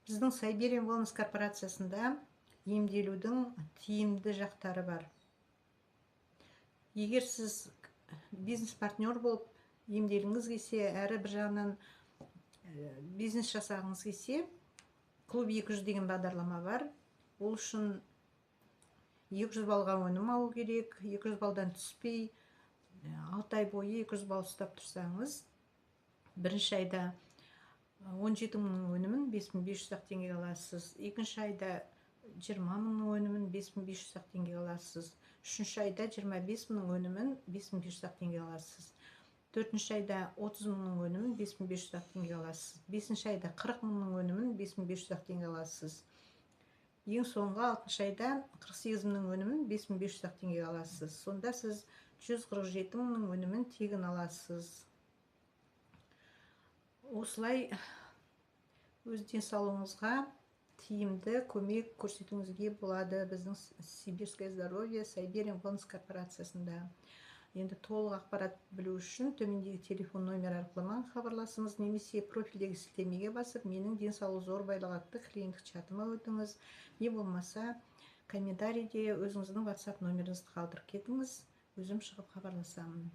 Біздің Сайберия Wellness корпорациясында емделудің тиімді жақтары бар. Егер сіз бизнес-партнер болып емделгіңіз келсе, әрі бір жағынан бизнес жасағыңыз келсе, клуб 200 деген бағдарлама бар. Ол үшін 200 балға өнім алу керек. 200 балдан түспей, 6 ай бойы 200 бал ұстап тұрсаңыз, бірінші айда 17 мыңның өнімін 5500 теңгеге аласыз. Екінші айда 20 мыңның өнімін 5500 теңгеге аласыз. Үшінші айда 25 мыңның өнімін 5500 теңгеге аласыз. Төртінші айда 30 мыңның өнімін 5500 теңгеге аласыз. Бесінші айда 40 мыңның өнімін 5500 теңгеге аласыз. Ең соңғы 6-шы айда 48 мыңның өнімін 5500 теңгеге аласыз. Сонда сіз 147 мыңның өнімін тегін аласыз. Осылай өз денсаулығыңызға тиімді көмек көрсетуіңізге болады біздің Сибирское здоровье Сайберия Wellness корпорациясында. Енді толық ақпарат білу үшін төмендегі телефон номер арқылы маған хабарласыңыз, немесе профильдегі сілтемеге басып, менің денсаулық зор байлық атты клиенттік чатыма өтіңіз. Не болмаса, комментарийде өзіңіздің WhatsApp номеріңізді қалдырып кетіңіз, өзім шығып хабарласамын.